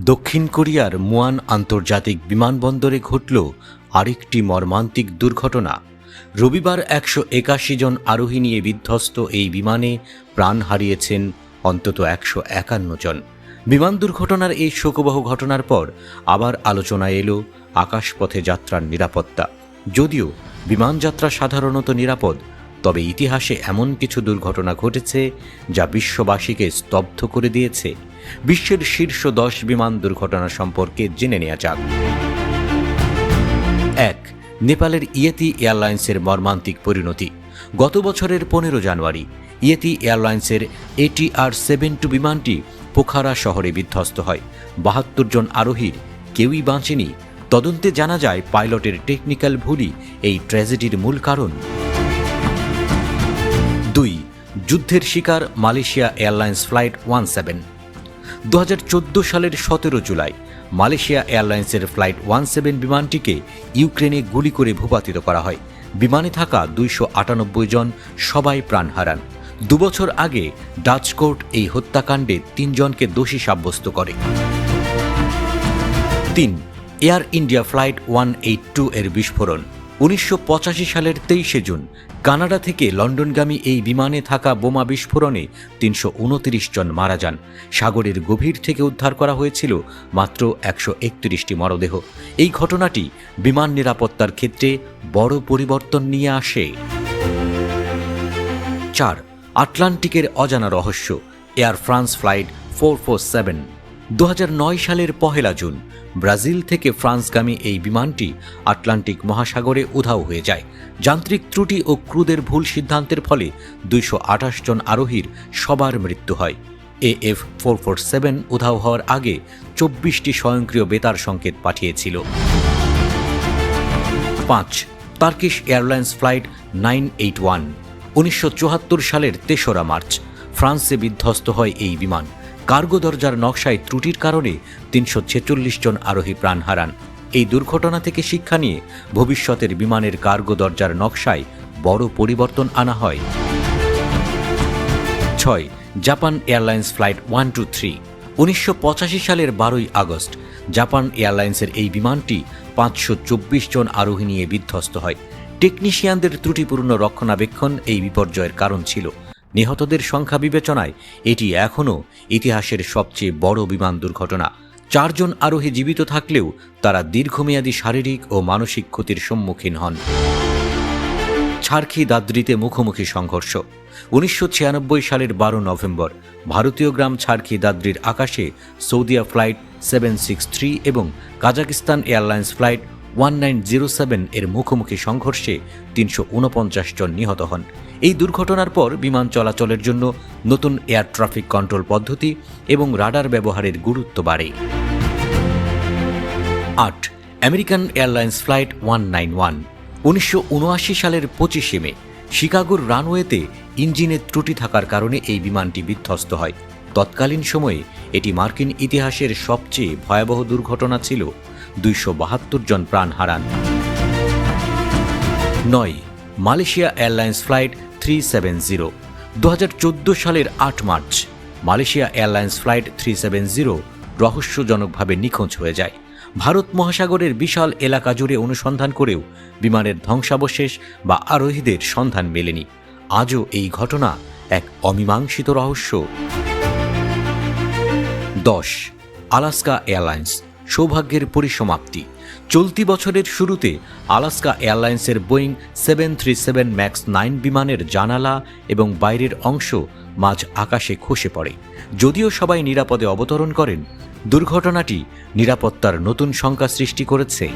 দক্ষিণ কোরিয়ার মুয়ান আন্তর্জাতিক বিমানবন্দরে ঘটল আরেকটি মর্মান্তিক দুর্ঘটনা। রবিবার 181 জন আরোহী নিয়ে বিধ্বস্ত এই বিমানে প্রাণ হারিয়েছেন অন্তত 151 জন। বিমান দুর্ঘটনার এই শোকবহ ঘটনার পর আবার আলোচনায় এলো আকাশপথে যাত্রার নিরাপত্তা। যদিও বিমানযাত্রা সাধারণত নিরাপদ, তবে ইতিহাসে এমন কিছু দুর্ঘটনা ঘটেছে যা বিশ্ববাসীকে স্তব্ধ করে দিয়েছে। বিশ্বের শীর্ষ 10 বিমান দুর্ঘটনা সম্পর্কে জেনে নেওয়া যাক। 1. নেপালের ইয়েতি এয়ারলাইন্সের মর্মান্তিক পরিণতি। গত বছরের 15 জানুয়ারি ইয়েতি এয়ারলাইন্সের ATR-72 বিমানটি পোখারা শহরে বিধ্বস্ত হয়। 72 জন আরোহীর কেউই বাঁচেনি। তদন্তে জানা যায় পাইলটের টেকনিক্যাল ভুলই এই ট্র্যাজেডির মূল কারণ। 2. যুদ্ধের শিকার মালয়েশিয়া এয়ারলাইন্স ফ্লাইট 17। 2014 সালের 17 জুলাই মালয়েশিয়া এয়ারলাইন্সের ফ্লাইট 17 বিমানটিকে ইউক্রেনে গুলি করে ভূপাতিত করা হয়। বিমানে থাকা 298 জন সবাই প্রাণ হারান। 2 বছর আগে ডাচ কোর্ট এই হত্যাকাণ্ডে 3 জনকে দোষী সাব্যস্ত করে। 3. এয়ার ইন্ডিয়া ফ্লাইট 182 এর বিস্ফোরণ। 1985 সালের 23 জুন কানাডা থেকে লন্ডনগামী এই বিমানে থাকা বোমা বিস্ফোরণে 329 জন মারা যান। সাগরের গভীর থেকে উদ্ধার করা হয়েছিল মাত্র 131টি মরদেহ। এই ঘটনাটি বিমান নিরাপত্তার ক্ষেত্রে বড় পরিবর্তন নিয়ে আসে। 4. আটলান্টিকের অজানা রহস্য। Air France flight 447। 2009 সালের 1 জুন ব্রাজিল থেকে ফ্রান্সগামী এই বিমানটি আটলান্টিক মহাসাগরে উধাও হয়ে যায়। যান্ত্রিক ত্রুটি ও ক্রুদের ভুল সিদ্ধান্তের ফলে 228 জন আরোহীর সবার মৃত্যু হয়। AF447 উধাও হওয়ার আগে 24টি স্বয়ংক্রিয় বেতার সংকেত পাঠিয়েছিল। 5. Turkish airlines flight 981। 1974 সালের 3 মার্চ ফ্রান্সে বিধ্বস্ত হয় এই বিমান। কার্গো দরজার নকশায় ত্রুটির কারণে 346 জন আরোহী প্রাণ হারান। এই দুর্ঘটনা থেকে শিক্ষা নিয়ে ভবিষ্যতের বিমানের কার্গো দরজার নকশায় বড় পরিবর্তন আনা হয়। 6. Japan airlines flight 123। 1985 সালের 12 আগস্ট জাপান এয়ারলাইন্সের এই বিমানটি 524 জন আরোহী নিয়ে বিধ্বস্ত হয়। টেকনিশিয়ানদের ত্রুটিপূর্ণ রক্ষণাবেক্ষণ এই বিপর্যয়ের কারণ ছিল। নিহতদের সংখ্যা বিবেচনায় এটি এখনও ইতিহাসের সবচেয়ে বড় বিমান দুর্ঘটনা। 4 জন আরোহী জীবিত থাকলেও তারা দীর্ঘমেয়াদী শারীরিক ও মানসিক ক্ষতির সম্মুখীন হন। ছারখি দাদ্রিতে মুখোমুখি সংঘর্ষ। 1996 সালের 12 নভেম্বর ভারতীয় গ্রাম ছারখি দাদ্রির আকাশে সৌদিয়া ফ্লাইট 763 এবং কাজাকিস্তান এয়ারলাইন্স ফ্লাইট 1907 এর মুখোমুখি সংঘর্ষে 349 জন নিহত হন। এই দুর্ঘটনার পর বিমান চলাচলের জন্য নতুন এয়ার ট্রাফিক কন্ট্রোল পদ্ধতি এবং রাডার ব্যবহারের গুরুত্ব বাড়ে। 8. American airlines flight 191। 1979 সালের 25 মে শিকাগোর রানওয়েতে ইঞ্জিনের ত্রুটি থাকার কারণে এই বিমানটি বিধ্বস্ত হয়। তৎকালীন সময়ে এটি মার্কিন ইতিহাসের সবচেয়ে ভয়াবহ দুর্ঘটনা ছিল। 272 জন প্রাণ হারান। 9. Malaysia airlines flight 370। 2014 সালের 8 মার্চ মালয়েশিয়া এয়ারলাইন্স ফ্লাইট 370 রহস্যজনকভাবে নিখোঁজ হয়ে যায়। ভারত মহাসাগরের বিশাল এলাকা জুড়ে অনুসন্ধান করেও বিমানের ধ্বংসাবশেষ বা আরোহীদের সন্ধান মেলেনি। আজও এই ঘটনা এক অমীমাংসিত রহস্য। 10. আলাস্কা এয়ারলাইন্স সৌভাগ্যের পরিসমাপ্তি। চলতি বছরের শুরুতে আলাস্কা এয়ারলাইন্সের বোয়িং 737 ম্যাক্স 9 বিমানের জানালা এবং বাইরের অংশ মাঝ আকাশে খসে পড়ে। যদিও সবাই নিরাপদে অবতরণ করেন, দুর্ঘটনাটি নিরাপত্তার নতুন শঙ্কা সৃষ্টি করেছে।